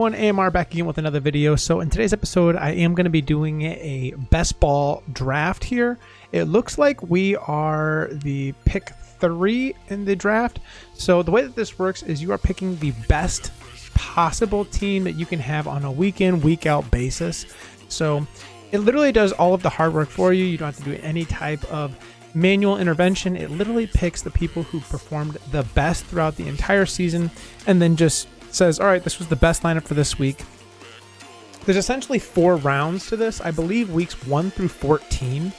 One AMR back again with another video. So in today's episode, I am going to be doing a best ball draft here. It looks like we are the pick 3 in the draft. So the way that this works is you are picking the best possible team that you can have on a week in, week out basis. So it literally does all of the hard work for you. You don't have to do any type of manual intervention. It literally picks the people who performed the best throughout the entire season and then just says, all right, this was the best lineup for this week. There's essentially 4 rounds to this. I believe weeks 1 through 14.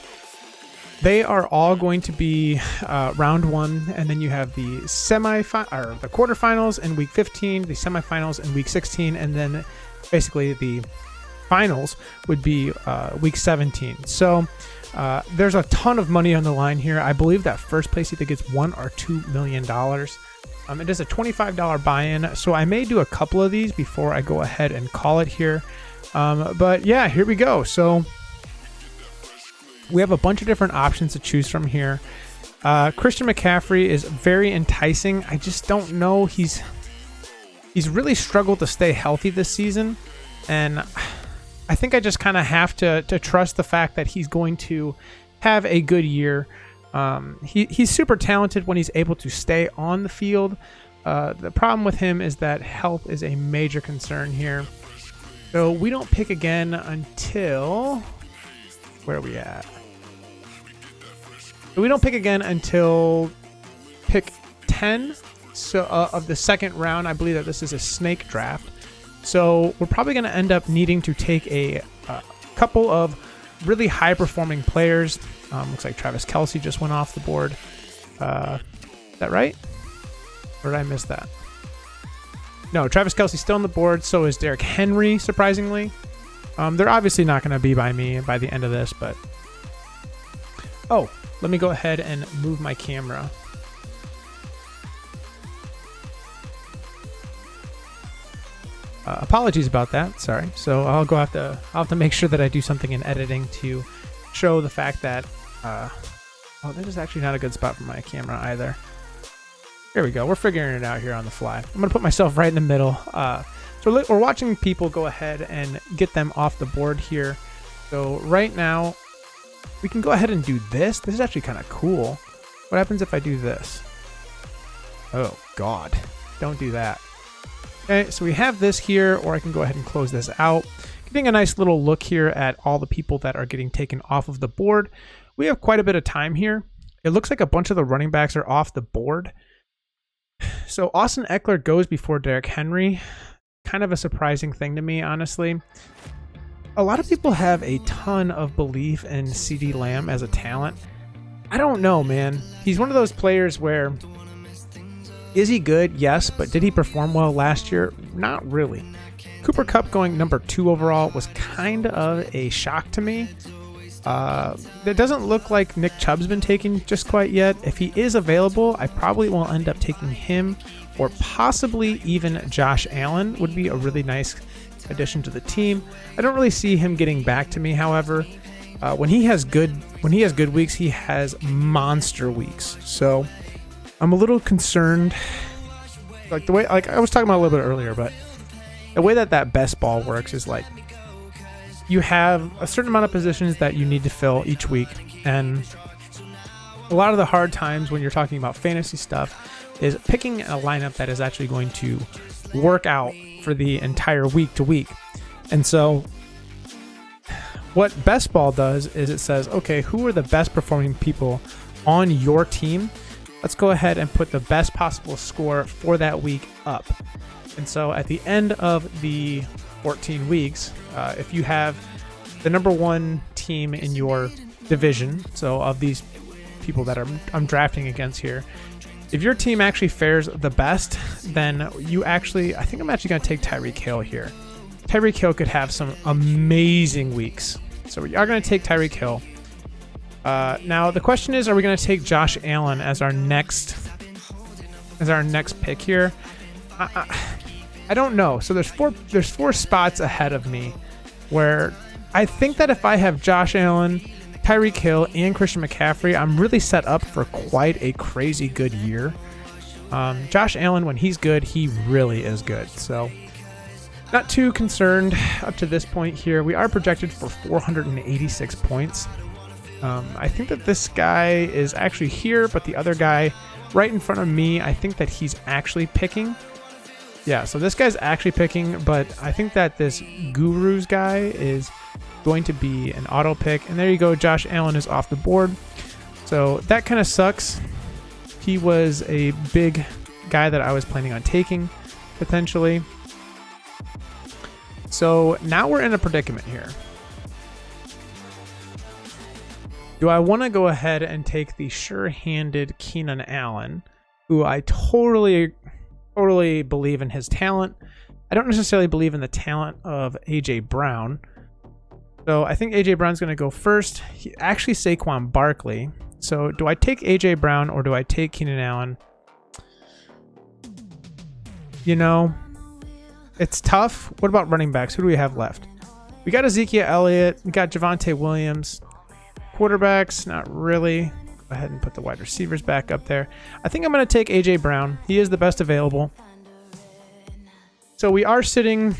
They are all going to be round 1, and then you have the the quarterfinals in week 15, the semifinals in week 16, and then basically the finals would be week 17. So there's a ton of money on the line here. I believe that first place either gets $1 or $2 million. It is a $25 buy-in, so I may do a couple of these before I go ahead and call it here. But yeah, here we go. So we have a bunch of different options to choose from here. Christian McCaffrey is very enticing. I just don't know. He's really struggled to stay healthy this season, and I think I just kind of have to trust the fact that he's going to have a good year. He's super talented when he's able to stay on the field. The problem with him is that health is a major concern here. So we don't pick again until... Where are we at? So we don't pick again until pick 10 of the second round. I believe that this is a snake draft. So we're probably going to end up needing to take a couple of really high-performing players. Looks like Travis Kelce just went off the board. Is that right? Or did I miss that? No, Travis Kelce's still on the board. So is Derrick Henry, surprisingly. They're obviously not going to be by me by the end of this, but... Oh, let me go ahead and move my camera. Apologies about that. Sorry. So I'll have to make sure that I do something in editing to show the fact that oh, this is actually not a good spot for my camera either. Here we go. We're figuring it out here on the fly. I'm gonna put myself right in the middle. So we're watching people go ahead and get them off the board here. So right now we can go ahead and do this. This is actually kind of cool. What happens if I do this? Oh God, don't do that. Okay, so we have this here, or I can go ahead and close this out. Getting a nice little look here at all the people that are getting taken off of the board. We have quite a bit of time here. It looks like a bunch of the running backs are off the board. So Austin Eckler goes before Derrick Henry. Kind of a surprising thing to me, honestly. A lot of people have a ton of belief in CeeDee Lamb as a talent. I don't know, man. He's one of those players where... Is he good? Yes, but did he perform well last year? Not really. Cooper Kupp going number 2 overall was kind of a shock to me. It doesn't look like Nick Chubb's been taken just quite yet. If he is available, I probably will end up taking him, or possibly even Josh Allen would be a really nice addition to the team. I don't really see him getting back to me, however. When he has good weeks, he has monster weeks. So I'm a little concerned, like the way, like I was talking about a little bit earlier, but the way that best ball works is like you have a certain amount of positions that you need to fill each week, and a lot of the hard times when you're talking about fantasy stuff is picking a lineup that is actually going to work out for the entire week to week. And so what best ball does is it says, okay, who are the best performing people on your team? Let's go ahead and put the best possible score for that week up. And so at the end of the 14 weeks, if you have the number 1 team in your division, so of these people that I'm drafting against here, if your team actually fares the best, then I think I'm actually going to take Tyreek Hill here. Tyreek Hill could have some amazing weeks. So we are going to take Tyreek Hill. Now the question is, are we going to take Josh Allen as our next pick here? I don't know. So there's four spots ahead of me where I think that if I have Josh Allen, Tyreek Hill, and Christian McCaffrey, I'm really set up for quite a crazy good year. Josh Allen, when he's good, he really is good. So Not too concerned up to this point here. We are projected for 486 points. I think that this guy is actually here, but the other guy right in front of me, I think that he's actually picking. Yeah, so this guy's actually picking, but I think that this Gurus guy is going to be an auto pick. And there you go, Josh Allen is off the board. So that kind of sucks. He was a big guy that I was planning on taking, potentially. So now we're in a predicament here. Do I want to go ahead and take the sure-handed Keenan Allen, who I totally believe in his talent? I don't necessarily believe in the talent of A.J. Brown. So I think A.J. Brown's going to go first. Actually, Saquon Barkley. So do I take A.J. Brown or do I take Keenan Allen? You know, it's tough. What about running backs? Who do we have left? We got Ezekiel Elliott. We got Javonte Williams. Quarterbacks, not really. Go ahead and put the wide receivers back up there. I think I'm going to take A.J. Brown. He is the best available. So we are sitting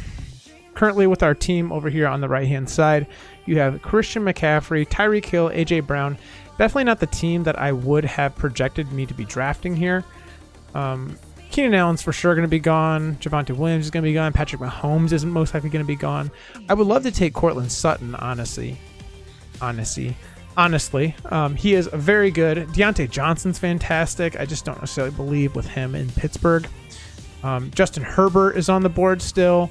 currently with our team over here on the right-hand side. You have Christian McCaffrey, Tyreek Hill, A.J. Brown. Definitely not the team that I would have projected me to be drafting here. Keenan Allen's for sure going to be gone. Javonte Williams is going to be gone. Patrick Mahomes isn't most likely going to be gone. I would love to take Courtland Sutton, honestly. He is very good. Deontay Johnson's fantastic. I just don't necessarily believe with him in Pittsburgh. Justin Herbert is on the board still.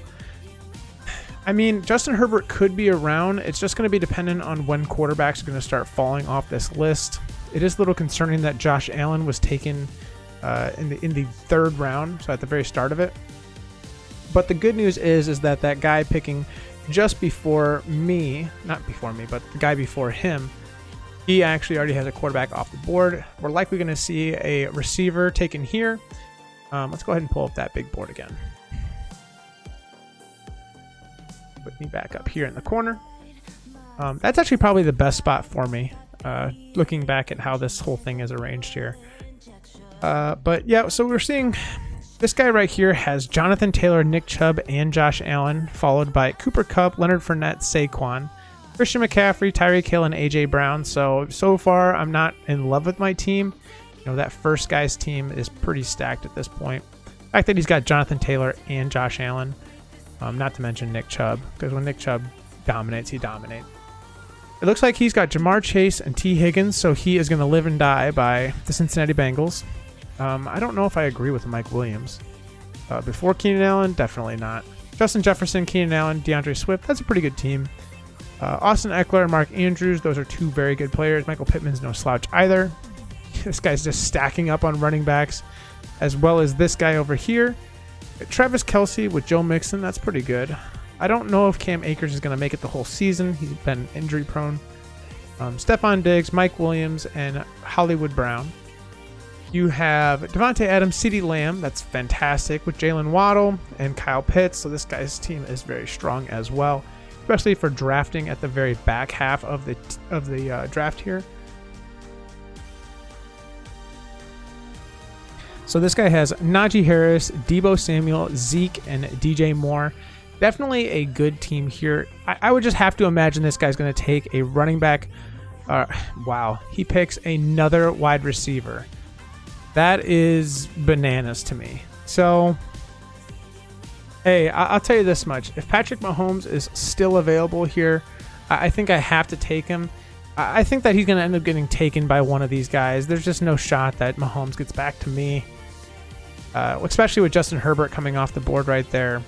I mean, Justin Herbert could be around. It's just going to be dependent on when quarterbacks are going to start falling off this list. It is a little concerning that Josh Allen was taken in the third round, so at the very start of it. But the good news is that guy picking just before me, not before me, but the guy before him, he actually already has a quarterback off the board. We're likely going to see a receiver taken here. Let's go ahead and pull up that big board again. Put me back up here in the corner. That's actually probably the best spot for me, looking back at how this whole thing is arranged here. But yeah, so we're seeing this guy right here has Jonathan Taylor, Nick Chubb, and Josh Allen, followed by Cooper Kupp, Leonard Fournette, Saquon, Christian McCaffrey, Tyreek Hill, and A.J. Brown. So far, I'm not in love with my team. You know, that first guy's team is pretty stacked at this point. The fact that he's got Jonathan Taylor and Josh Allen, not to mention Nick Chubb, because when Nick Chubb dominates, he dominates. It looks like he's got Jamar Chase and T. Higgins, so he is going to live and die by the Cincinnati Bengals. I don't know if I agree with Mike Williams. Before Keenan Allen, definitely not. Justin Jefferson, Keenan Allen, DeAndre Swift, that's a pretty good team. Austin Eckler and Mark Andrews, those are two very good players. Michael Pittman's no slouch either. This guy's just stacking up on running backs, as well as this guy over here. Travis Kelce with Joe Mixon, that's pretty good. I don't know if Cam Akers is going to make it the whole season. He's been injury prone. Stephon Diggs, Mike Williams, and Hollywood Brown. You have Devontae Adams, CeeDee Lamb. That's fantastic with Jalen Waddle and Kyle Pitts. So this guy's team is very strong as well, especially for drafting at the very back half of the draft here. So this guy has Najee Harris, Deebo Samuel, Zeke, and DJ Moore. Definitely a good team here. I would just have to imagine this guy's going to take a running back. Wow, he picks another wide receiver. That is bananas to me. So, hey, I'll tell you this much. If Patrick Mahomes is still available here, I think I have to take him. I think that he's going to end up getting taken by one of these guys. There's just no shot that Mahomes gets back to me, especially with Justin Herbert coming off the board right there.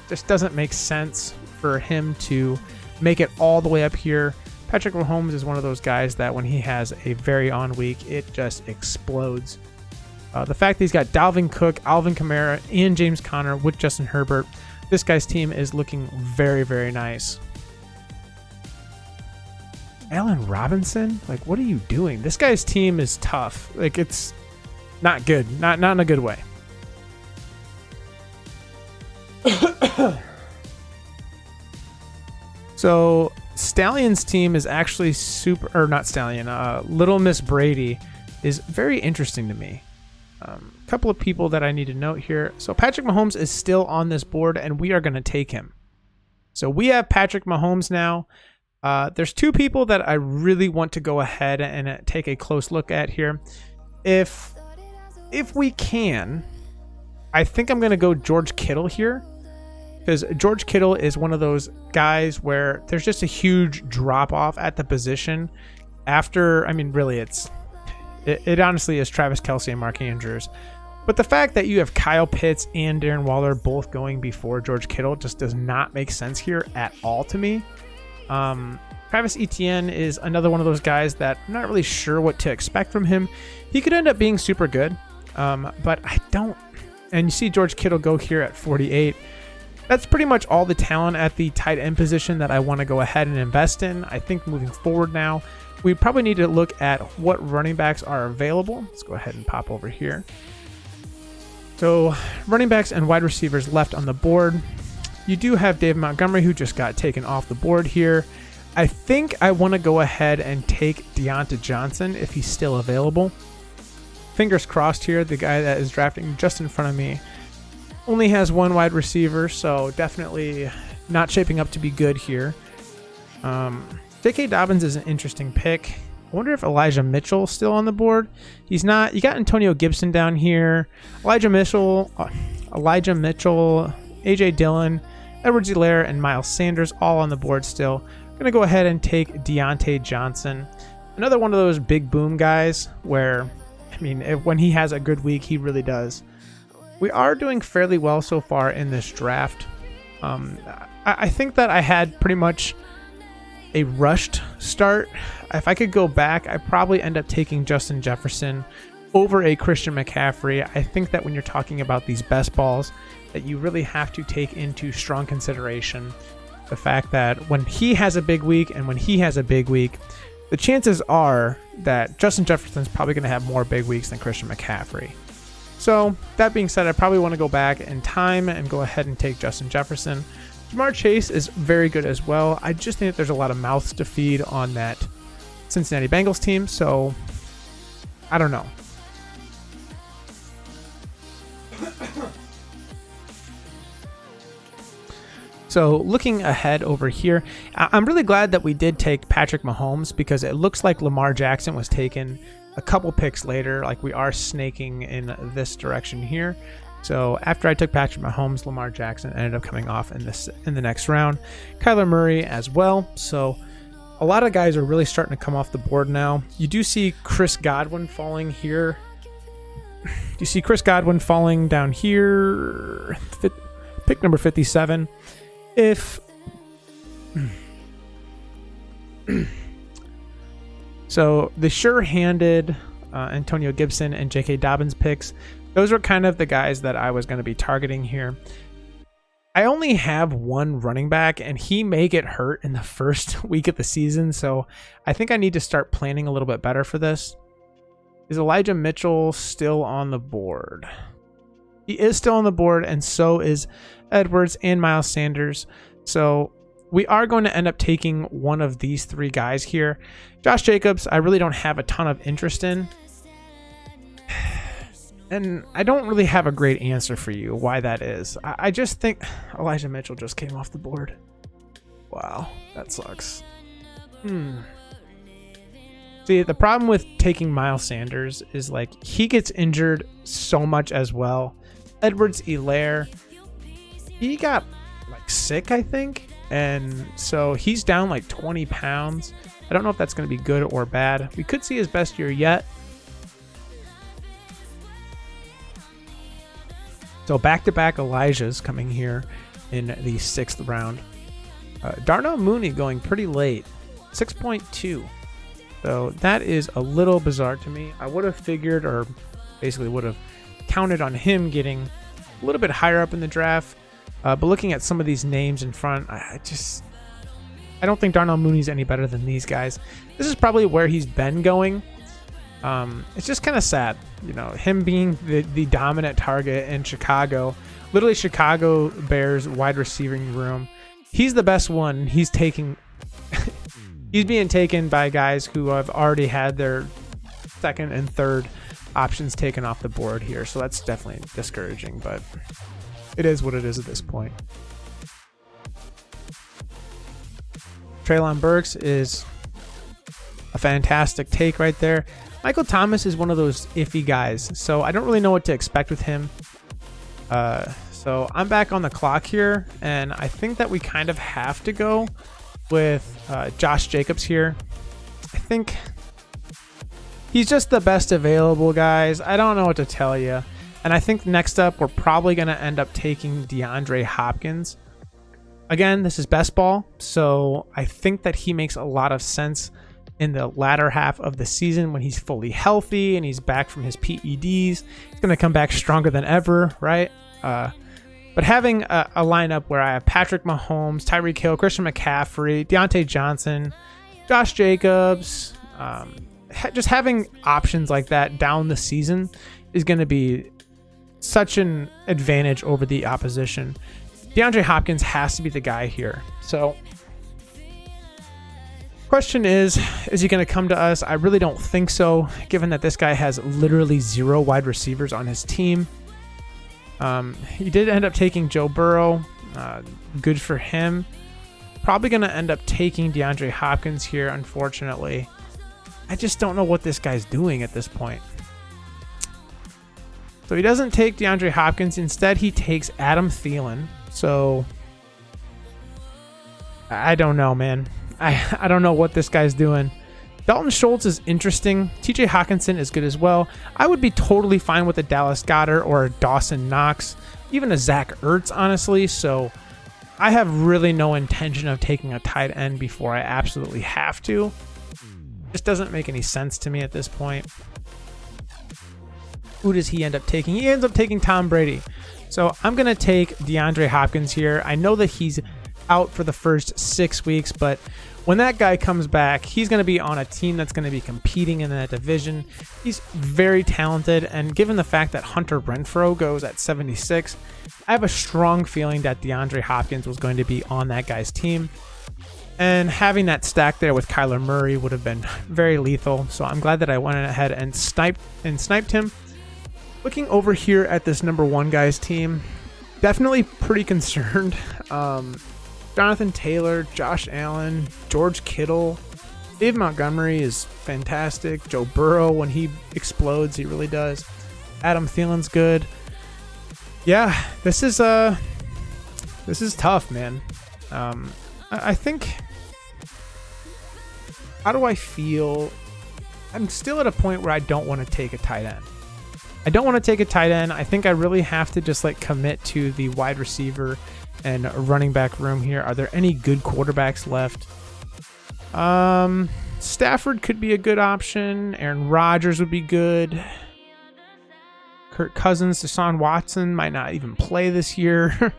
Just doesn't make sense for him to make it all the way up here. Patrick Mahomes is one of those guys that when he has a very on week, it just explodes. The fact that he's got Dalvin Cook, Alvin Kamara, and James Conner with Justin Herbert, this guy's team is looking very, very nice. Allen Robinson? Like, what are you doing? This guy's team is tough. Like, it's not good. Not in a good way. So Stallion's team is actually Little Miss Brady is very interesting to me. couple of people that I need to note here. So Patrick Mahomes is still on this board, and we are going to take him. So we have Patrick Mahomes now. There's two people that I really want to go ahead and take a close look at here. If we can, I think I'm going to go George Kittle here, because George Kittle is one of those guys where there's just a huge drop off at the position after, I mean, really it honestly is Travis Kelce and Mark Andrews. But the fact that you have Kyle Pitts and Darren Waller both going before George Kittle just does not make sense here at all to me. Travis Etienne is another one of those guys that I'm not really sure what to expect from him. He could end up being super good, but I don't. And you see George Kittle go here at 48. That's pretty much all the talent at the tight end position that I want to go ahead and invest in. I think moving forward now, we probably need to look at what running backs are available. Let's go ahead and pop over here. So running backs and wide receivers left on the board. You do have David Montgomery, who just got taken off the board here. I think I want to go ahead and take Deontay Johnson if he's still available. Fingers crossed here. The guy that is drafting just in front of me only has one wide receiver, so definitely not shaping up to be good here. J.K. Dobbins is an interesting pick. I wonder if Elijah Mitchell's still on the board. He's not. You got Antonio Gibson down here. Elijah Mitchell, A.J. Dillon, Edwards-Helaire, and Miles Sanders all on the board still. I'm going to go ahead and take Deontay Johnson. Another one of those big boom guys where, I mean, when he has a good week, he really does. We are doing fairly well so far in this draft. I think that I had pretty much a rushed start. If I could go back, I'd probably end up taking Justin Jefferson over a Christian McCaffrey. I think that when you're talking about these best balls, that you really have to take into strong consideration the fact that when he has a big week and when he has a big week, the chances are that Justin Jefferson's probably going to have more big weeks than Christian McCaffrey. So that being said, I probably want to go back in time and go ahead and take Justin Jefferson. Jamar Chase is very good as well. I just think that there's a lot of mouths to feed on that Cincinnati Bengals team, so I don't know. So looking ahead over here, I'm really glad that we did take Patrick Mahomes because it looks like Lamar Jackson was taken a couple picks later. Like we are snaking in this direction here. So after I took Patrick Mahomes, Lamar Jackson ended up coming off in the next round. Kyler Murray as well. So a lot of guys are really starting to come off the board now. You do see Chris Godwin falling here. You see Chris Godwin falling down here. Pick number 57. So the sure-handed Antonio Gibson and J.K. Dobbins picks, those are kind of the guys that I was going to be targeting here. I only have one running back, and he may get hurt in the first week of the season, so I think I need to start planning a little bit better for this. Is Elijah Mitchell still on the board? He is still on the board, and so is Edwards and Miles Sanders. So we are going to end up taking one of these three guys here. Josh Jacobs, I really don't have a ton of interest in. And I don't really have a great answer for you why that is. I just think Elijah Mitchell just came off the board. Wow, that sucks. See, the problem with taking Miles Sanders is like he gets injured so much as well. Edwards-Helaire, he got like sick, I think. And so he's down like 20 pounds. I don't know if that's going to be good or bad. We could see his best year yet. So back-to-back Elijahs coming here in the 6th round. Darnell Mooney going pretty late, 6.2. So that is a little bizarre to me. I would have figured, or basically would have counted on him getting a little bit higher up in the draft. But looking at some of these names in front, I don't think Darnell Mooney's any better than these guys. This is probably where he's been going. It's just kind of sad, you know, him being the dominant target in Chicago, literally Chicago Bears wide receiving room. He's the best one. He's being taken by guys who have already had their second and third options taken off the board here, so that's definitely discouraging, but it is what it is at this point. Treylon Burks is a fantastic take right there. Michael Thomas is one of those iffy guys, so I don't really know what to expect with him. So I'm back on the clock here, and I think that we kind of have to go with Josh Jacobs here. I think he's just the best available, guys. I don't know what to tell you. And I think next up, we're probably going to end up taking DeAndre Hopkins. Again, this is best ball, so I think that he makes a lot of sense in the latter half of the season when he's fully healthy and he's back from his PEDs. He's going to come back stronger than ever, right? But having a lineup where I have Patrick Mahomes, Tyreek Hill, Christian McCaffrey, Deontay Johnson, Josh Jacobs, just having options like that down the season is going to be such an advantage over the opposition. DeAndre Hopkins has to be the guy here. So question is he going to come to us? I really don't think so, given that this guy has literally 0 wide receivers on his team. He did end up taking Joe Burrow. Good for him. Probably going to end up taking DeAndre Hopkins here, unfortunately. I just don't know what this guy's doing at this point. So he doesn't take DeAndre Hopkins. Instead, he takes Adam Thielen. So I don't know, man. I don't know what this guy's doing. Dalton Schultz is interesting. TJ Hawkinson is good as well. I would be totally fine with a Dallas Goedert or a Dawson Knox, even a Zach Ertz, honestly. So I have really no intention of taking a tight end before I absolutely have to. Just doesn't make any sense to me at this point. Who does he end up taking? He ends up taking Tom Brady. So I'm going to take DeAndre Hopkins here. I know that he's out for the first 6 weeks, but when that guy comes back, he's going to be on a team that's going to be competing in that division. He's very talented, and given the fact that Hunter Renfrow goes at 76, I have a strong feeling that DeAndre Hopkins was going to be on that guy's team. And having that stack there with Kyler Murray would have been very lethal. So I'm glad that I went ahead and sniped him. Looking over here at this number 1 guy's team, definitely pretty concerned. Jonathan Taylor, Josh Allen, George Kittle, Dave Montgomery is fantastic. Joe Burrow, when he explodes, he really does. Adam Thielen's good. Yeah, this is tough, man. I think, how do I feel? I'm still at a point where I don't want to take a tight end. I think I really have to just commit to the wide receiver and running back room here. Are there any good quarterbacks left? Stafford could be a good option. Aaron Rodgers would be good. Kirk Cousins, Deshaun Watson might not even play this year.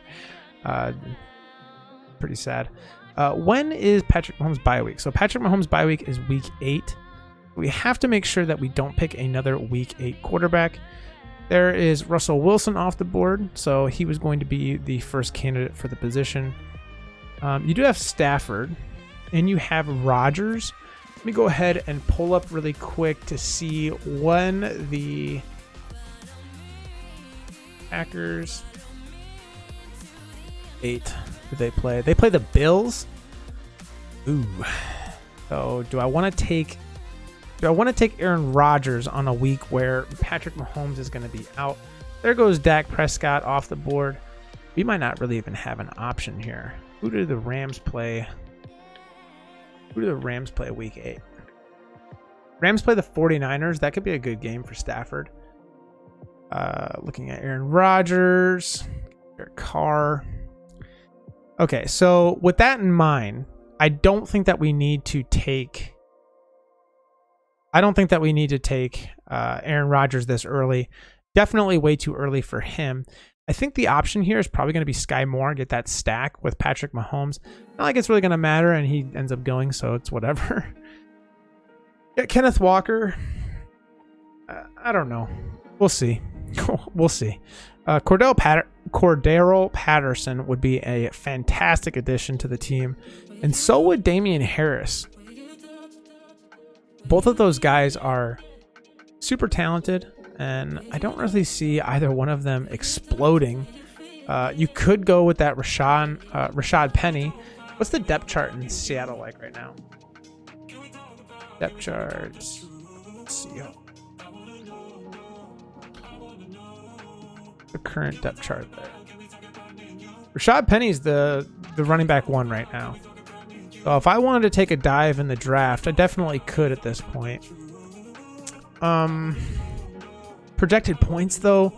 Pretty sad. When is Patrick Mahomes' bye week? So Patrick Mahomes' bye week is week 8. We have to make sure that we don't pick another week 8 quarterback. There is Russell Wilson off the board, so he was going to be the first candidate for the position. You do have Stafford, and you have Rodgers. Let me go ahead and pull up really quick to see when the Packers 8 do they play. They play the Bills. Ooh. So do I want to take Aaron Rodgers on a week where Patrick Mahomes is going to be out? There goes Dak Prescott off the board. We might not really even have an option here. Who do the Rams play? Week 8? Rams play the 49ers. That could be a good game for Stafford. Looking at Aaron Rodgers, Derek Carr. Okay, so with that in mind, I don't think that we need to take Aaron Rodgers this early. Definitely way too early for him. I think the option here is probably going to be Sky Moore, get that stack with Patrick Mahomes. Not like it's really going to matter, and he ends up going, so it's whatever. Yeah, Kenneth Walker. I don't know. We'll see. We'll see. Cordero Patterson would be a fantastic addition to the team, and so would Damian Harris. Both of those guys are super talented. and I don't really see either one of them exploding. You could go with that Rashad Penny. What's the depth chart in Seattle like right now? Depth charts. Let's see. The current depth chart there. Rashad Penny's the running back 1 right now. So if I wanted to take a dive in the draft, I definitely could at this point. Projected points though,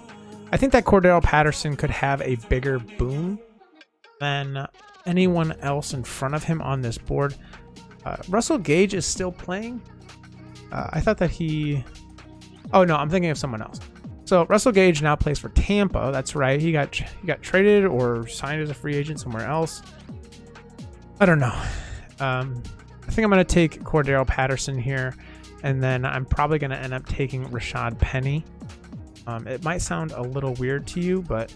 I think that Cordero Patterson could have a bigger boom than anyone else in front of him on this board. Russell Gage is still playing. I thought that oh no, I'm thinking of someone else. So Russell Gage now plays for Tampa. That's right. He got traded or signed as a free agent somewhere else. I don't know. I think I'm going to take Cordero Patterson here, and then I'm probably going to end up taking Rashad Penny. It might sound a little weird to you, but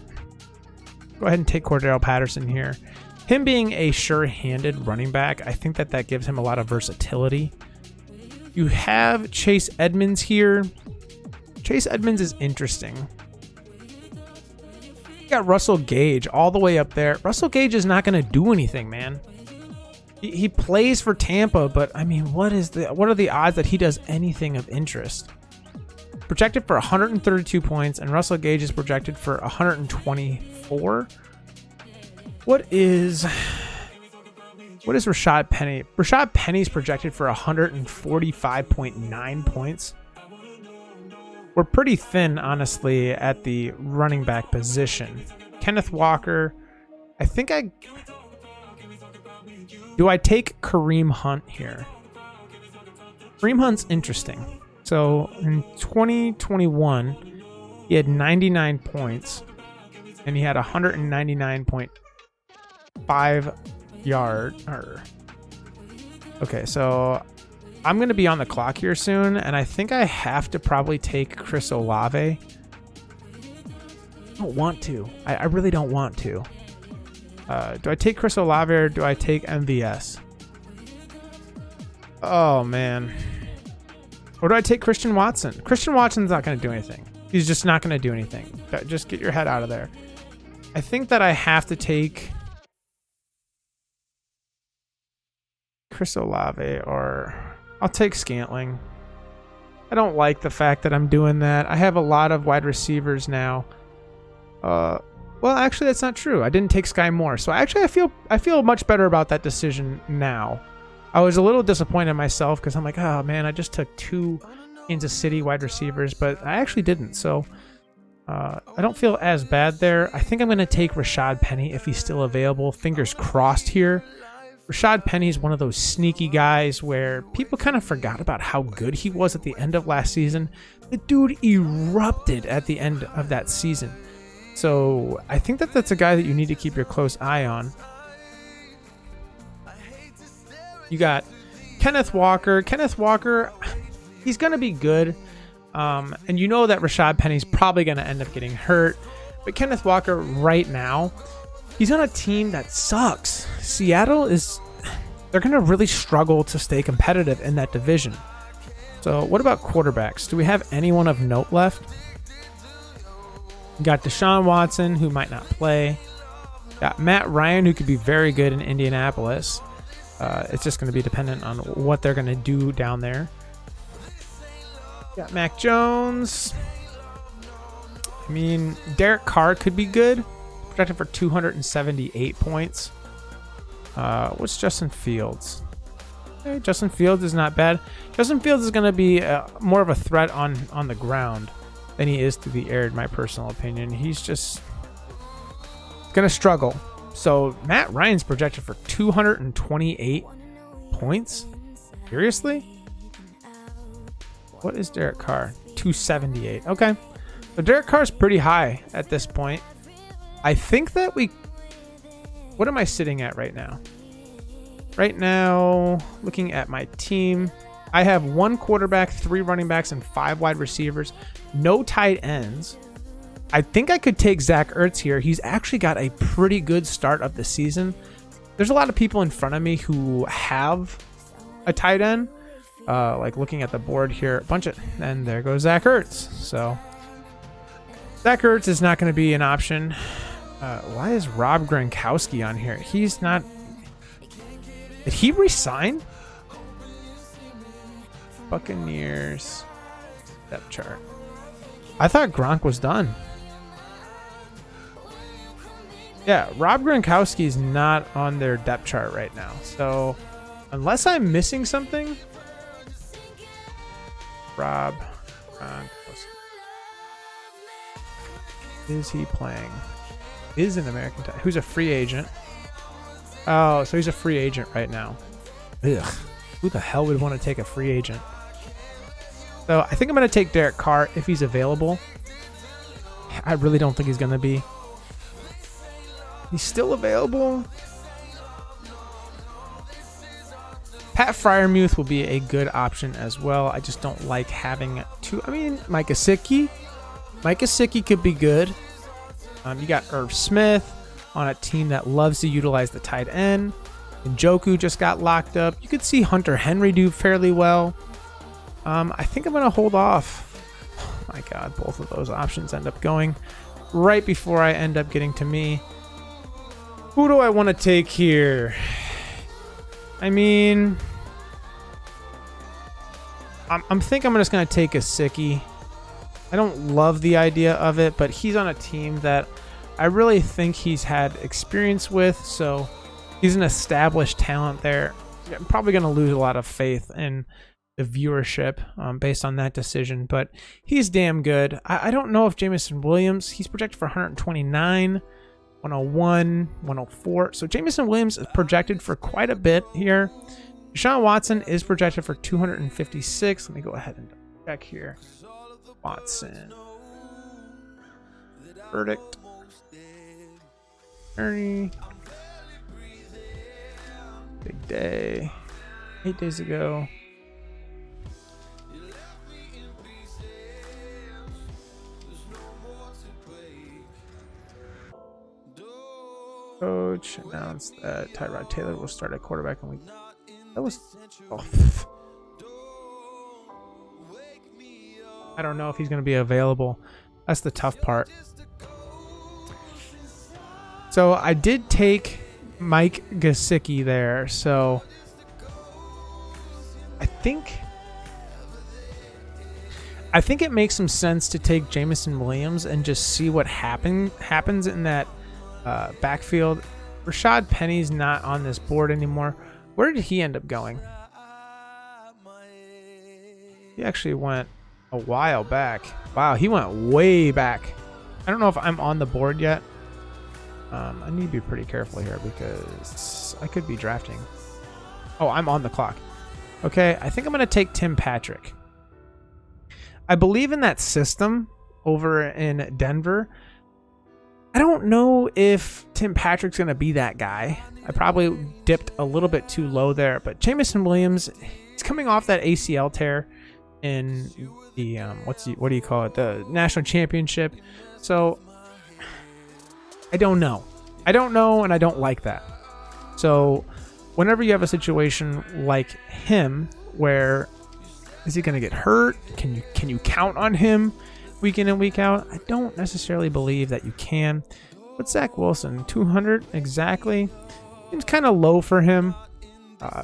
go ahead and take Cordero Patterson here. Him being a sure-handed running back, I think that gives him a lot of versatility. You have Chase Edmonds here. Chase Edmonds is interesting. You got Russell Gage all the way up there. Russell Gage is not going to do anything, man. He plays for Tampa, but I mean, what are the odds that he does anything of interest? Projected for 132 points, and Russell Gage is projected for 124. What is Rashad Penny? Rashad Penny's projected for 145.9 points. We're pretty thin, honestly, at the running back position. Kenneth Walker, do I take Kareem Hunt here? Kareem Hunt's interesting. So in 2021, he had 99 points, and he had 199.5 yards. Okay, so I'm going to be on the clock here soon, and I think I have to probably take Chris Olave. I don't want to. I really don't want to. Do I take Chris Olave or do I take MVS? Oh, man. Or do I take Christian Watson? Christian Watson's not going to do anything. He's just not going to do anything. Just get your head out of there. I think that I have to take Chris Olave, or I'll take Scantling. I don't like the fact that I'm doing that. I have a lot of wide receivers now. Well, actually, that's not true. I didn't take Sky Moore, so I feel much better about that decision now. I was a little disappointed in myself because I'm like, oh man, I just took 2 Kansas City wide receivers, but I actually didn't. So I don't feel as bad there. I think I'm going to take Rashad Penny if he's still available. Fingers crossed here. Rashad Penny is one of those sneaky guys where people kind of forgot about how good he was at the end of last season. The dude erupted at the end of that season. So I think that that's a guy that you need to keep your close eye on. You got Kenneth Walker. Kenneth Walker, he's going to be good. And you know that Rashad Penny's probably going to end up getting hurt. But Kenneth Walker right now, he's on a team that sucks. Seattle they're going to really struggle to stay competitive in that division. So what about quarterbacks? Do we have anyone of note left? You got Deshaun Watson, who might not play. Got Matt Ryan, who could be very good in Indianapolis. It's just going to be dependent on what they're going to do down there. Got Mac Jones. I mean, Derek Carr could be good. Projected for 278 points. What's Justin Fields? Okay, Justin Fields is not bad. Justin Fields is going to be more of a threat on the ground than he is through the air, in my personal opinion. He's just going to struggle. So Matt Ryan's projected for 228 points. Seriously? What is Derek Carr? 278. Okay. So Derek Carr's pretty high at this point. I think that what am I sitting at right now? Right now, looking at my team, I have 1 quarterback, 3 running backs, and 5 wide receivers. No tight ends. I think I could take Zach Ertz here. He's actually got a pretty good start of the season. There's a lot of people in front of me who have a tight end. Like looking at the board here, and there goes Zach Ertz. So Zach Ertz is not going to be an option. Why is Rob Gronkowski on here? He's not. Did he resign? Buccaneers depth chart. I thought Gronk was done. Yeah, Rob Gronkowski is not on their depth chart right now. So, unless I'm missing something, Rob Gronkowski. Is he playing? Is an American tight? Who's a free agent? Oh, so he's a free agent right now. Ugh. Who the hell would want to take a free agent? So I think I'm going to take Derek Carr if he's available. I really don't think he's going to be. He's still available. Pat Freiermuth will be a good option as well. I just don't like having two. I mean, Mike Gesicki. Mike Gesicki could be good. You got Irv Smith on a team that loves to utilize the tight end. Njoku just got locked up. You could see Hunter Henry do fairly well. I think I'm going to hold off. Oh my God, both of those options end up going right before I end up getting to me. Who do I want to take here? I mean, I'm just going to take Gesicki. I don't love the idea of it, but he's on a team that I really think he's had experience with, so he's an established talent there. I'm probably going to lose a lot of faith in the viewership based on that decision, but he's damn good. I don't know if Jameson Williams, he's projected for 129, 101, 104. So Jameson Williams is projected for quite a bit here. Deshaun Watson is projected for 256. Let me go ahead and check here. Watson. Verdict. Ernie. Big day. 8 days ago. Coach announced that Tyrod Taylor will start at quarterback in week. That was. Oh. I don't know if he's going to be available. That's the tough part. So I did take Mike Gesicki there. So I think it makes some sense to take Jameson Williams and just see what happens in that backfield. Rashad Penny's not on this board anymore. Where did he end up going? He actually went a while back. Wow, he went way back. I don't know if I'm on the board yet. I need to be pretty careful here because I could be drafting. Oh, I'm on the clock. Okay, I think I'm going to take Tim Patrick. I believe in that system over in Denver. I don't know if Tim Patrick's going to be that guy. I probably dipped a little bit too low there, but Jameson Williams, he's coming off that ACL tear in the what do you call it, the national championship. So I don't know, and I don't like that. So whenever you have a situation like him, where is he going to get hurt? Can you count on him week in and week out? I don't necessarily believe that you can. But Zach Wilson, 200 exactly, seems kind of low for him.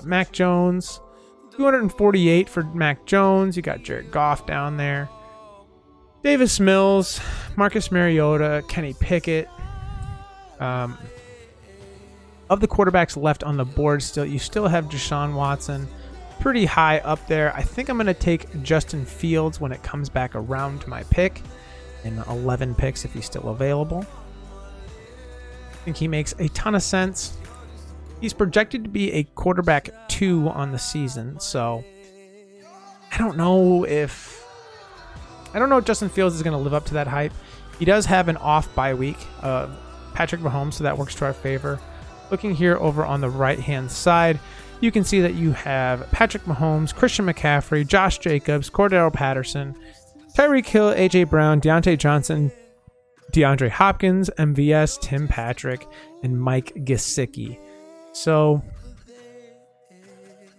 Mac Jones, 248 for Mac Jones. You got Jared Goff down there. Davis Mills, Marcus Mariota, Kenny Pickett. Of the quarterbacks left on the board still, you still have Deshaun Watson pretty high up there. I think I'm going to take Justin Fields when it comes back around to my pick in 11 picks if he's still available. I think he makes a ton of sense. He's projected to be a quarterback 2 on the season, so I don't know if Justin Fields is going to live up to that hype. He does have an off bye week of Patrick Mahomes, so that works to our favor. Looking here over on the right-hand side, you can see that you have Patrick Mahomes, Christian McCaffrey, Josh Jacobs, Cordero Patterson, Tyreek Hill, A.J. Brown, Deontay Johnson, Deandre Hopkins, MVS, Tim Patrick, and Mike Gesicki. So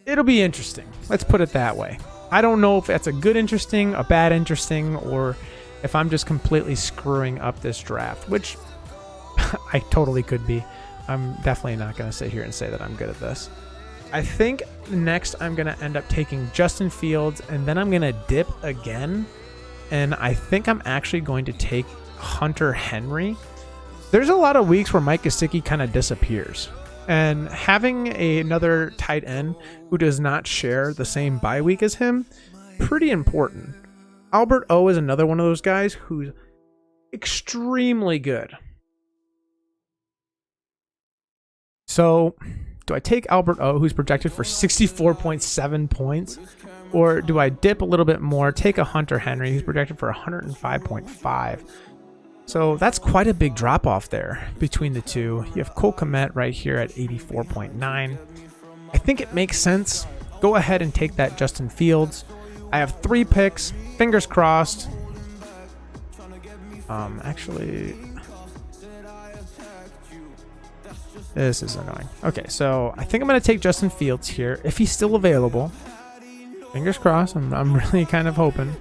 it'll be interesting. Let's put it that way. I don't know if that's a good interesting, a bad interesting, or if I'm just completely screwing up this draft, which I totally could be. I'm definitely not going to sit here and say that I'm good at this. I think next I'm going to end up taking Justin Fields, and then I'm going to dip again. And I think I'm actually going to take Hunter Henry. There's a lot of weeks where Mike Gesicki kind of disappears. And having another tight end who does not share the same bye week as him, pretty important. Albert O is another one of those guys who's extremely good. So, do I take Albert O, who's projected for 64.7 points? Or do I dip a little bit more, take a Hunter Henry, who's projected for 105.5? So that's quite a big drop off there between the two. You have Cole Kmet right here at 84.9. I think it makes sense. Go ahead and take that Justin Fields. I have 3 picks. Fingers crossed. Actually, this is annoying. Okay, so I think I'm going to take Justin Fields here if he's still available. Fingers crossed. I'm really kind of hoping.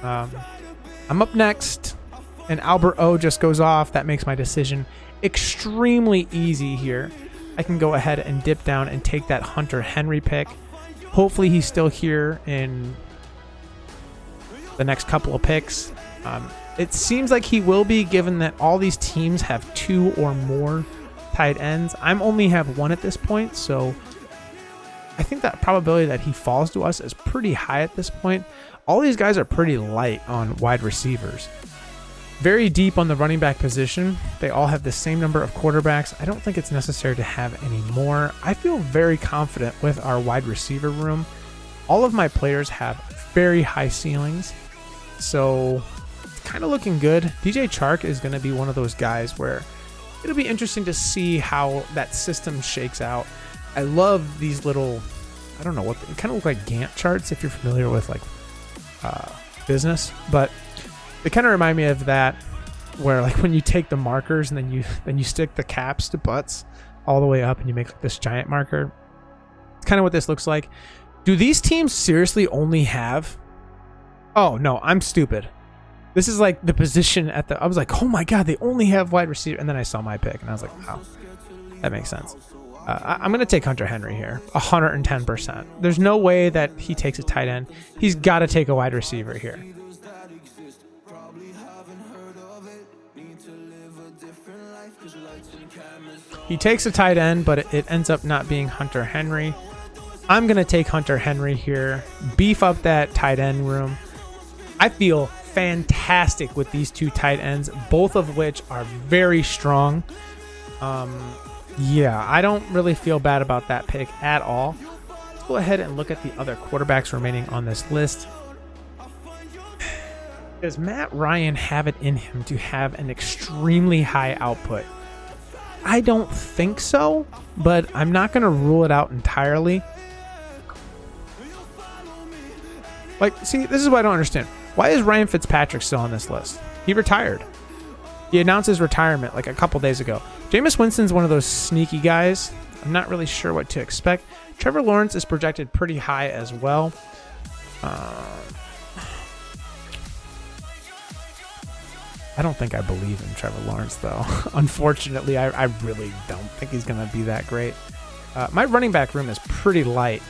I'm up next, and Albert O just goes off. That makes my decision extremely easy here. I can go ahead and dip down and take that Hunter Henry pick. Hopefully he's still here in the next couple of picks. It seems like he will be, given that all these teams have 2 or more tight ends. I'm only have 1 at this point, so I think that probability that he falls to us is pretty high at this point. All these guys are pretty light on wide receivers. Very deep on the running back position. They all have the same number of quarterbacks. I don't think it's necessary to have any more. I feel very confident with our wide receiver room. All of my players have very high ceilings, so it's kind of looking good. DJ Chark is going to be one of those guys where it'll be interesting to see how that system shakes out. I love these little, I don't know what, they kind of look like Gantt charts if you're familiar with like business, but they kind of remind me of that, where like when you take the markers and then you stick the caps to butts all the way up and you make like this giant marker. It's kind of what this looks like. Do these teams seriously only have, oh no, I'm stupid. This is like the position at the, I was like, oh my God, they only have wide receiver. And then I saw my pick and I was like, wow, that makes sense. I'm going to take Hunter Henry here, 110%. There's no way that he takes a tight end. He's got to take a wide receiver here. He takes a tight end, but it ends up not being Hunter Henry. I'm going to take Hunter Henry here, beef up that tight end room. I feel fantastic with these 2 tight ends, both of which are very strong. Yeah, I don't really feel bad about that pick at all. Let's go ahead and look at the other quarterbacks remaining on this list. Does Matt Ryan have it in him to have an extremely high output? I don't think so, but I'm not going to rule it out entirely. Like, see, this is what I don't understand. Why is Ryan Fitzpatrick still on this list? He retired. He announced his retirement like a couple days ago. Jameis Winston's one of those sneaky guys. I'm not really sure what to expect. Trevor Lawrence is projected pretty high as well. I don't think I believe in Trevor Lawrence, though. Unfortunately, I really don't think he's going to be that great. My running back room is pretty light.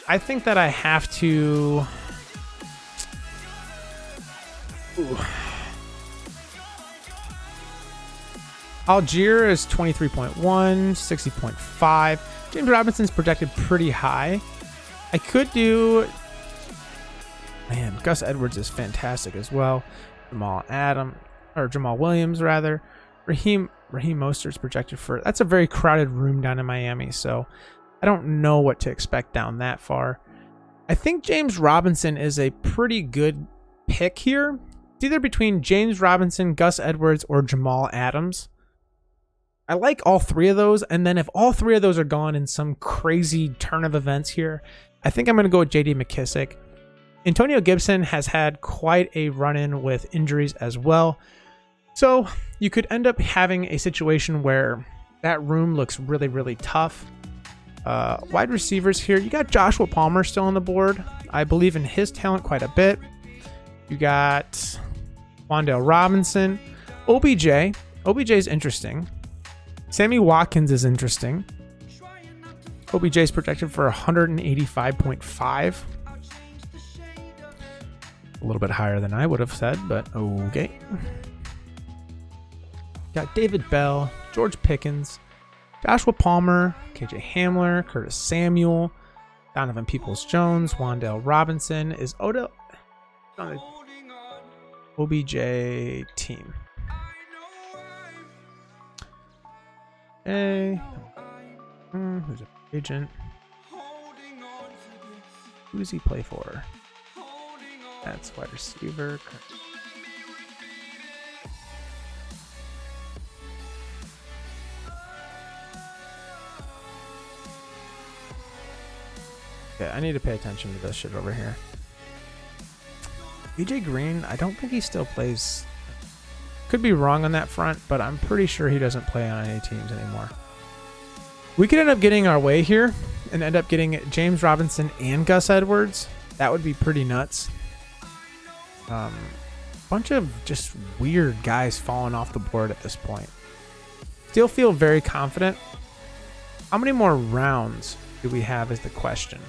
I think that I have to... Ooh. Algier is 23.1, 60.5. James Robinson's projected pretty high. I could do... Man, Gus Edwards is fantastic as well. Jamal Williams, rather. Raheem Mostert's projected for... That's a very crowded room down in Miami, so I don't know what to expect down that far. I think James Robinson is a pretty good pick here. It's either between James Robinson, Gus Edwards, or Jamal Adams. I like all 3 of those, and then if all 3 of those are gone in some crazy turn of events here, I think I'm going to go with J.D. McKissic. Antonio Gibson has had quite a run-in with injuries as well, so you could end up having a situation where that room looks really, really tough. Wide receivers here, you got Joshua Palmer still on the board. I believe in his talent quite a bit. You got Wan'Dale Robinson. OBJ. OBJ is interesting. Sammy Watkins is interesting. OBJ is projected for 185.5. A little bit higher than I would have said, but okay. Got David Bell, George Pickens, Joshua Palmer, KJ Hamler, Curtis Samuel, Donovan Peoples-Jones, Wan'Dale Robinson. Is Odell on the OBJ team? Hey, who's an agent? Who does he play for? That's wide receiver. Okay, I need to pay attention to this shit over here. AJ Green, I don't think he still plays. Could be wrong on that front, but I'm pretty sure he doesn't play on any teams anymore. We could end up getting our way here and end up getting James Robinson and Gus Edwards. That would be pretty nuts. Bunch of just weird guys falling off the board at this point. Still feel very confident. How many more rounds do we have is the question.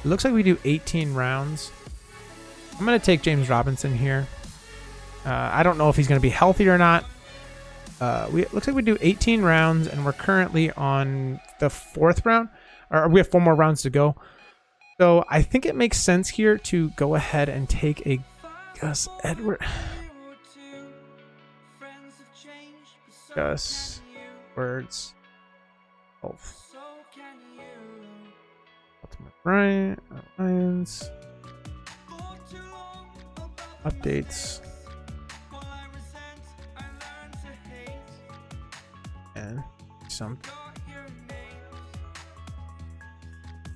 It looks like we do 18 rounds. I'm going to take James Robinson here. I don't know if he's going to be healthy or not. It looks like we do 18 rounds, and we're currently on the 4th round. Or we have 4 more rounds to go. So I think it makes sense here to go ahead and take a Gus Edwards. Gus Edwards. Ultimate Lions. Updates. And some.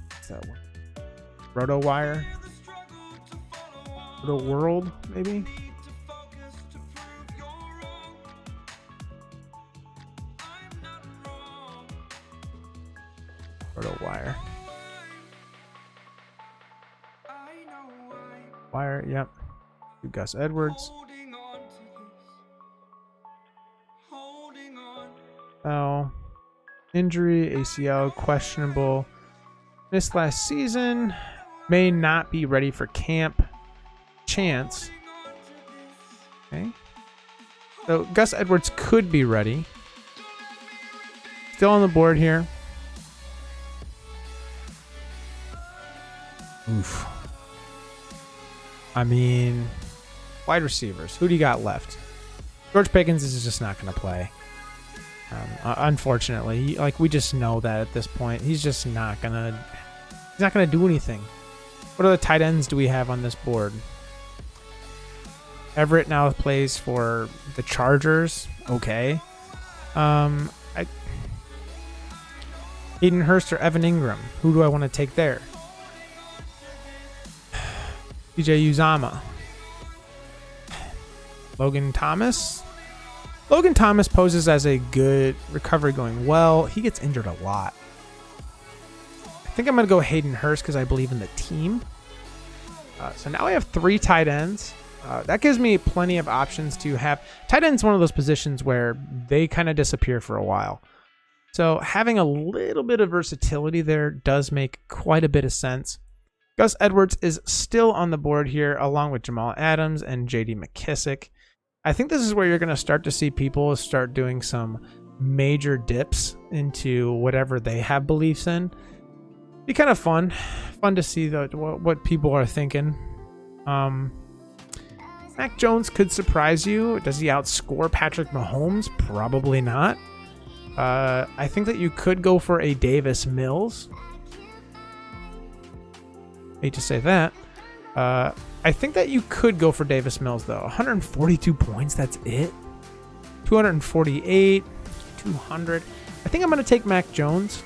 What's that one? RotoWire. Roto World, maybe? RotoWire. Wire, yep. Gus Edwards. Oh, injury, ACL, questionable. Missed last season. May not be ready for camp. Chance. Okay. So Gus Edwards could be ready. Still on the board here. Oof. I mean, wide receivers. Who do you got left? George Pickens is just not going to play. Unfortunately, like we just know that at this point, he's just not gonna. He's not gonna do anything. What other tight ends do we have on this board? Everett now plays for the Chargers. Okay. Hayden Hurst or Evan Ingram. Who do I want to take there? DJ Uzama. Logan Thomas. Logan Thomas poses as a good recovery going well. He gets injured a lot. I think I'm going to go Hayden Hurst because I believe in the team. So now I have 3 tight ends. That gives me plenty of options to have. Tight end's one of those positions where they kind of disappear for a while. So having a little bit of versatility there does make quite a bit of sense. Gus Edwards is still on the board here along with Jamal Adams and JD McKissick. I think this is where you're going to start to see people start doing some major dips into whatever they have beliefs in. Be kind of fun to see what people are thinking. Mac Jones could surprise you. Does he outscore Patrick Mahomes? Probably not. I think that you could go for a Davis Mills. Hate to say that. I think that you could go for Davis Mills, though. 142 points, that's it. 248, 200. I think I'm going to take Mac Jones.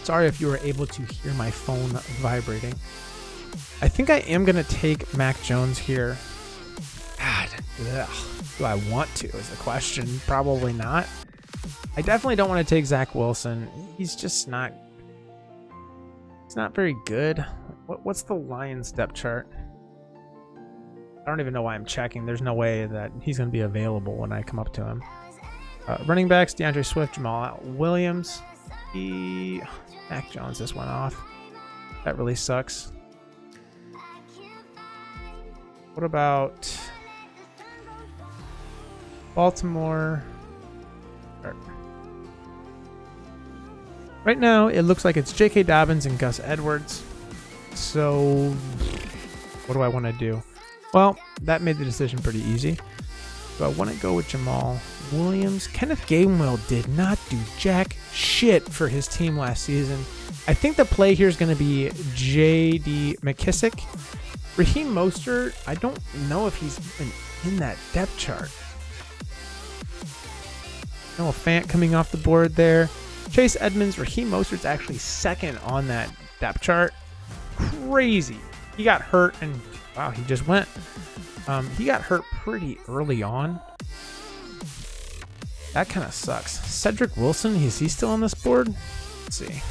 Sorry if you were able to hear my phone vibrating. I think I am going to take Mac Jones here. God, ugh. Do I want to is the question. Probably not. I definitely don't want to take Zach Wilson. He's just not. He's not very good. What's the Lions depth chart? I don't even know why I'm checking. There's no way that he's going to be available when I come up to him. Running backs: DeAndre Swift, Jamal Williams. Mac Jones just went off. That really sucks. What about Baltimore? Right now, it looks like it's J.K. Dobbins and Gus Edwards. So, what do I want to do? Well, that made the decision pretty easy. So I want to go with Jamal Williams. Kenneth Gainwell did not do jack shit for his team last season. I think the play here is going to be J.D. McKissick. Raheem Mostert, I don't know if he's even in that depth chart. Noah Fant coming off the board there. Chase Edmonds, Raheem Mostert's actually second on that depth chart. Crazy. He got hurt and wow, he just went. He got hurt pretty early on. That kind of sucks. Cedric Wilson, is he still on this board? Let's see.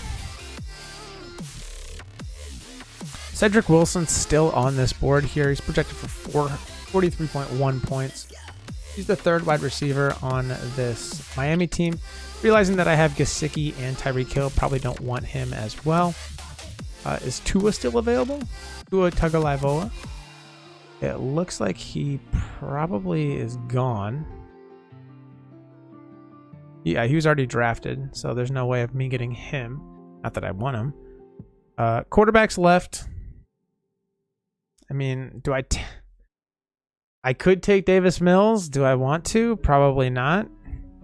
Cedric Wilson's still on this board here. He's projected for 43.1 points. He's the third wide receiver on this Miami team. Realizing that I have Gesicki and Tyreek Hill, probably don't want him as well. Is Tua still available? Tua Tagovailoa. It looks like he probably is gone. Yeah, he was already drafted, so there's no way of me getting him. Not that I want him. Quarterbacks left. I mean, I could take Davis Mills. Do I want to? Probably not.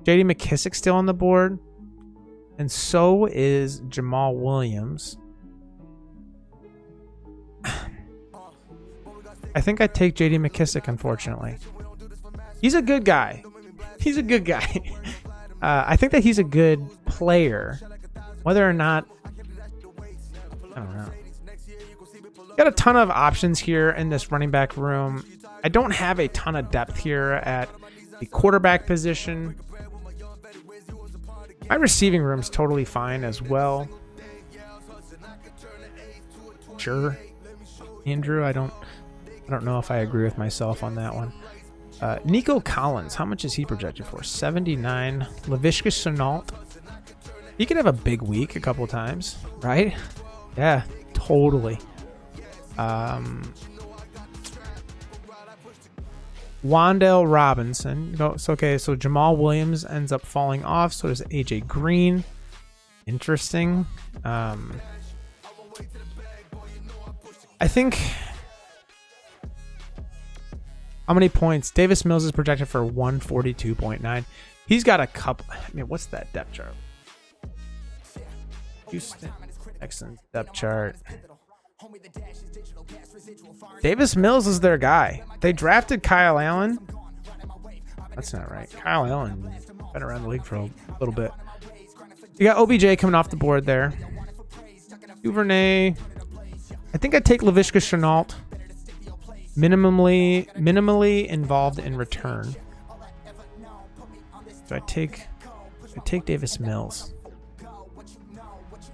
J.D. McKissick still on the board. And so is Jamal Williams. I think I take J.D. McKissick, unfortunately. He's a good guy. He's a good guy. I think that he's a good player. Whether or not... I don't know. Got a ton of options here in this running back room. I don't have a ton of depth here at the quarterback position. My receiving room's totally fine as well. Sure. Andrew, I don't know if I agree with myself on that one. Nico Collins, how much is he projected for? 79. Laviska Shenault. He could have a big week a couple times, right? Yeah, totally. Wan'Dale Robinson. So Jamal Williams ends up falling off. So does AJ Green. Interesting. I think... How many points? Davis Mills is projected for 142.9. He's got a couple... I mean, what's that depth chart? Houston Texans depth chart. Davis Mills is their guy. They drafted Kyle Allen. That's not right. Kyle Allen been around the league for a little bit. You got OBJ coming off the board there. Duvernay. I think I'd take Laviska Shenault. Minimally involved in return. So I take Davis Mills.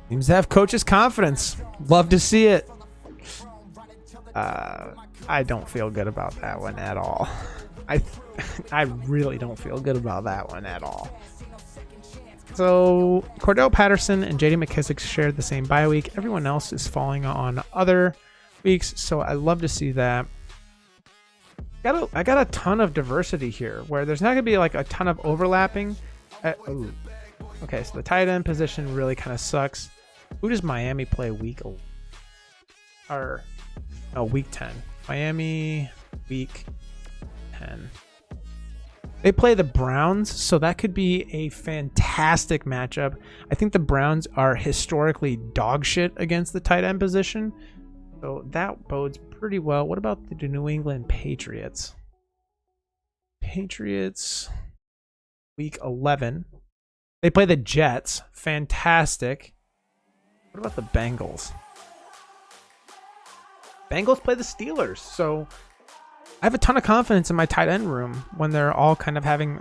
Seems to have coach's confidence. Love to see it. I don't feel good about that one at all. I really don't feel good about that one at all. So Cordell Patterson and J.D. McKissick shared the same bye week. Everyone else is falling on other weeks, so I love to see that. I got a ton of diversity here, where there's not going to be like a ton of overlapping. Okay, so the tight end position really kind of sucks. Who does Miami play week 10? Miami week 10. They play the Browns, so that could be a fantastic matchup. I think the Browns are historically dog shit against the tight end position, so that bodes pretty well. What about the New England Patriots? Patriots week 11. They play the Jets. Fantastic. What about the Bengals? Bengals play the Steelers, so I have a ton of confidence in my tight end room when they're all kind of having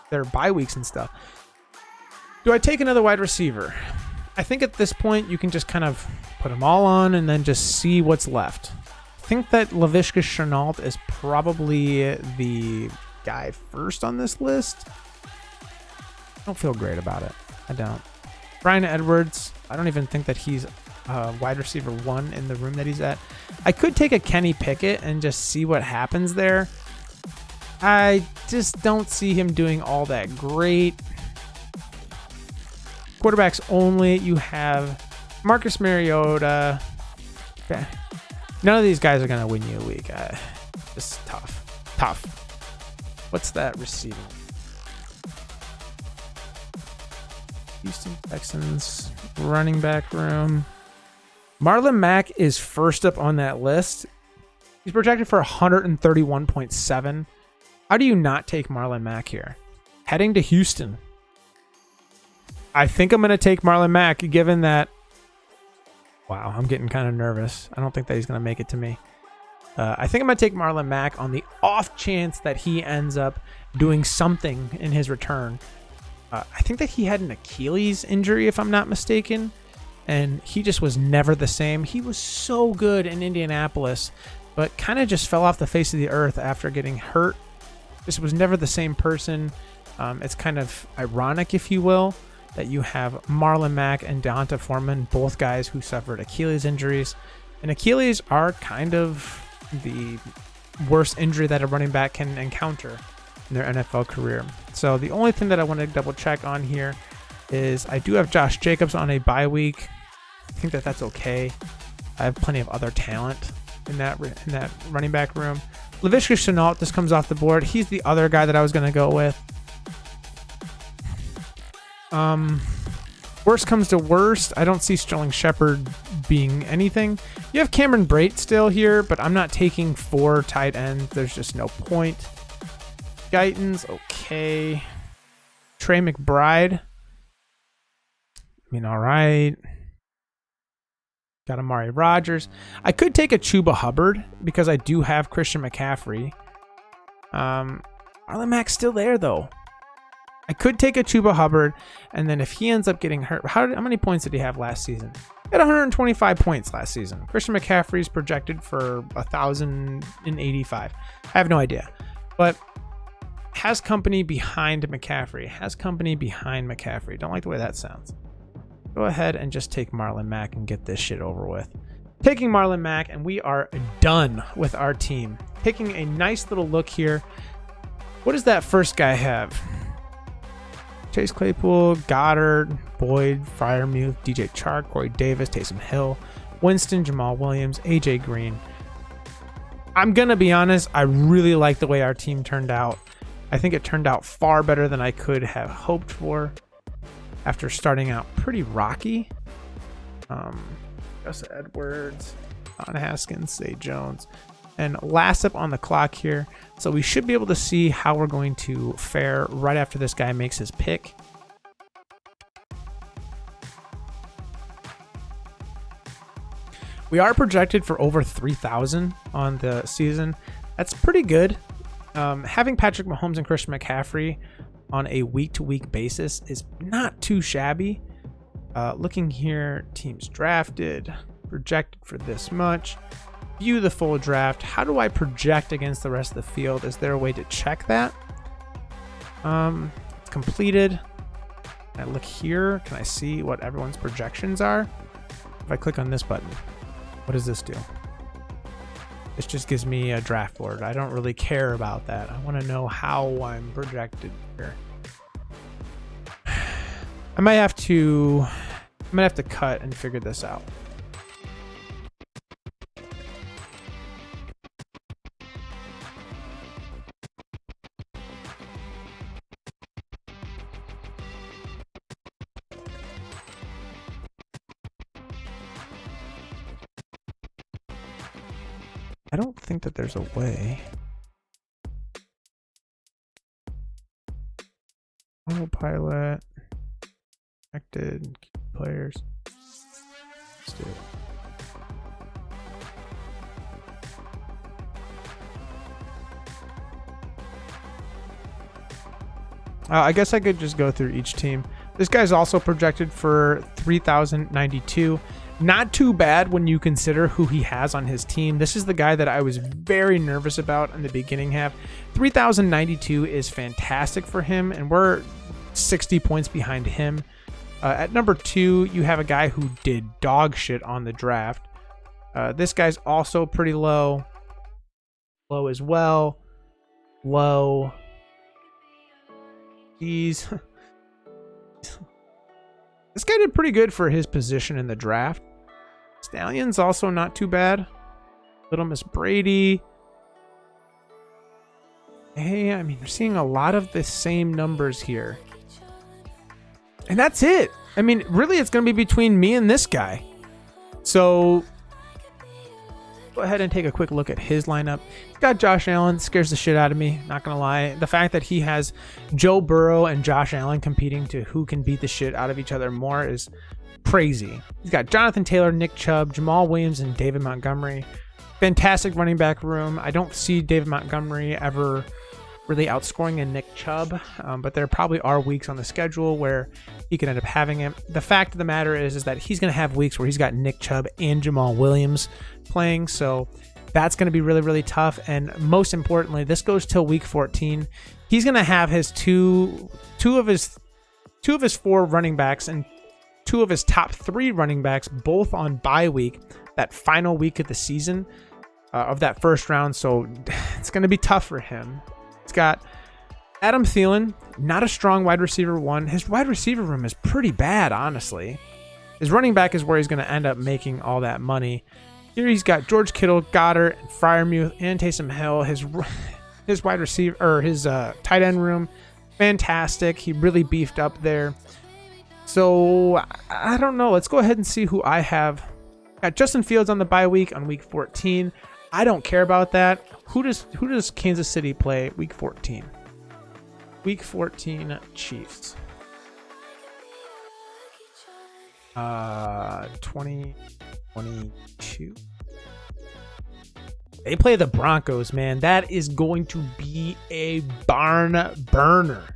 their bye weeks and stuff. Do I take another wide receiver? I think at this point you can just kind of put them all on and then just see what's left. I think that Laviska Shenault is probably the guy first on this list. I don't feel great about it. I don't. Brian Edwards, I don't even think that he's wide receiver 1 in the room that he's at. I could take a Kenny Pickett and just see what happens there. I just don't see him doing all that great. Quarterbacks only, you have Marcus Mariota. Okay. None of these guys are going to win you a week. Just tough. Tough. What's that receiving? Houston Texans running back room. Marlon Mack is first up on that list. He's projected for 131.7. How do you not take Marlon Mack here? Heading to Houston. I think I'm going to take Marlon Mack, given that... Wow, I'm getting kind of nervous. I don't think that he's going to make it to me. I think I'm going to take Marlon Mack on the off chance that he ends up doing something in his return. I think that he had an Achilles injury, if I'm not mistaken, and he just was never the same. He was so good in Indianapolis, but kind of just fell off the face of the earth after getting hurt. Just was never the same person. It's kind of ironic, if you will, that you have Marlon Mack and D'Onta Foreman, both guys who suffered Achilles injuries. And Achilles are kind of the worst injury that a running back can encounter in their NFL career. So the only thing that I want to double check on here is I do have Josh Jacobs on a bye week. I think that that's okay. I have plenty of other talent in that running back room. Laviska Shenault just comes off the board. He's the other guy that I was going to go with. Worst comes to worst, I don't see Sterling Shepard being anything. You have Cameron Brate still here, but I'm not taking 4 tight ends. There's just no point. Guyton's okay. Trey McBride. I mean, all right. Got Amari Rodgers. I could take a Chuba Hubbard because I do have Christian McCaffrey. Marlon Mack's still there, though. I could take a Chuba Hubbard, and then if he ends up getting hurt, how many points did he have last season? He had 125 points last season. Christian McCaffrey is projected for 1,085. I have no idea. But has company behind McCaffrey. Don't like the way that sounds. Go ahead and just take Marlon Mack and get this shit over with. Taking Marlon Mack, and we are done with our team. Taking a nice little look here. What does that first guy have? Chase Claypool, Goddard, Boyd, Freiermuth, DJ Chark, Corey Davis, Taysom Hill, Winston, Jamal Williams, AJ Green. I'm going to be honest, I really like the way our team turned out. I think it turned out far better than I could have hoped for after starting out pretty rocky. Gus Edwards, Don Haskins, Zay Jones. And last up on the clock here. So we should be able to see how we're going to fare right after this guy makes his pick. We are projected for over 3,000 on the season. That's pretty good. Having Patrick Mahomes and Christian McCaffrey on a week-to-week basis is not too shabby. Looking here, teams drafted, projected for this much. View the full draft. How do I project against the rest of the field? Is there a way to check that? It's completed. Can I look here? Can I see what everyone's projections are? If I click on this button, what does this do? This just gives me a draft board. I don't really care about that. I want to know how I'm projected here. I might have to cut and figure this out. I don't think that there's a way. Autopilot. Connected. Players. Let's do it. I guess I could just go through each team. This guy's also projected for 3,092. Not too bad when you consider who he has on his team. This is the guy that I was very nervous about in the beginning half. 3,092 is fantastic for him, and we're 60 points behind him. At number 2, you have a guy who did dog shit on the draft. This guy's also pretty low. Low as well. Low. Jeez. This guy did pretty good for his position in the draft. Stallion's also not too bad. Little Miss Brady. Hey, I mean, you're seeing a lot of the same numbers here. And that's it. I mean, really, it's going to be between me and this guy. So go ahead and take a quick look at his lineup. He's got Josh Allen. Scares the shit out of me, not gonna lie. The fact that he has Joe Burrow and Josh Allen competing to who can beat the shit out of each other more is crazy. He's got Jonathan Taylor, Nick Chubb, Jamal Williams, and David Montgomery. Fantastic running back room. I don't see David Montgomery ever really outscoring a Nick Chubb, but there probably are weeks on the schedule where he could end up having him. The fact of the matter is that he's going to have weeks where he's got Nick Chubb and Jamal Williams playing, so that's going to be really, really tough. And most importantly, this goes till week 14. He's going to have his two of his 4 running backs and 2 of his top 3 running backs both on bye week, that final week of the season of that first round. So it's going to be tough for him. It's got Adam Thielen, not a strong wide receiver 1. His wide receiver room is pretty bad, honestly. His running back is where he's going to end up making all that money. Here he's got George Kittle, Goddard, Freiermuth, and Taysom Hill. His wide receiver, or his tight end room, fantastic. He really beefed up there. So I don't know. Let's go ahead and see who I have. Got Justin Fields on the bye week on week 14. I don't care about that. Who does Kansas City play week 14? Week 14 Chiefs. 2022. They play the Broncos, man. That is going to be a barn burner.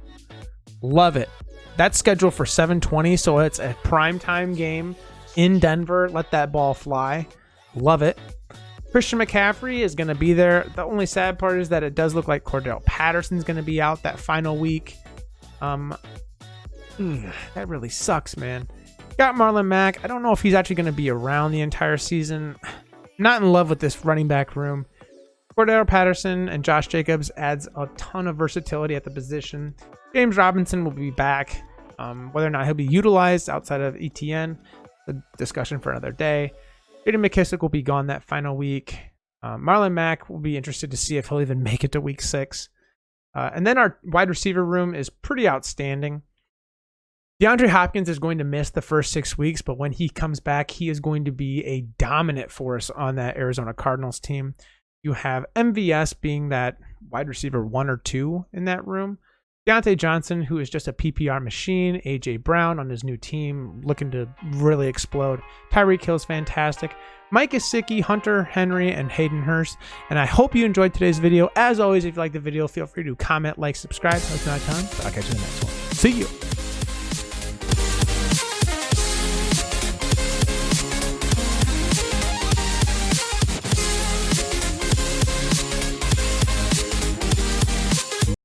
Love it. That's scheduled for 7:20, so it's a primetime game in Denver. Let that ball fly. Love it. Christian McCaffrey is going to be there. The only sad part is that it does look like Cordell Patterson's going to be out that final week. That really sucks, man. Got Marlon Mack. I don't know if he's actually going to be around the entire season. Not in love with this running back room. Cordell Patterson and Josh Jacobs adds a ton of versatility at the position. James Robinson will be back. Whether or not he'll be utilized outside of Etienne, the discussion for another day. J.D. McKissic will be gone that final week. Marlon Mack will be interested to see if he'll even make it to week 6. And then our wide receiver room is pretty outstanding. Deandre Hopkins is going to miss the first 6 weeks, but when he comes back, he is going to be a dominant force on that Arizona Cardinals team. You have MVS being that wide receiver 1 or 2 in that room. Deontay Johnson, who is just a PPR machine. A.J. Brown on his new team, looking to really explode. Tyreek Hill's fantastic. Mike Gesicki, Hunter Henry, and Hayden Hurst. And I hope you enjoyed today's video. As always, if you liked the video, feel free to comment, like, subscribe. Until next time, I'll catch you in the next one. See you.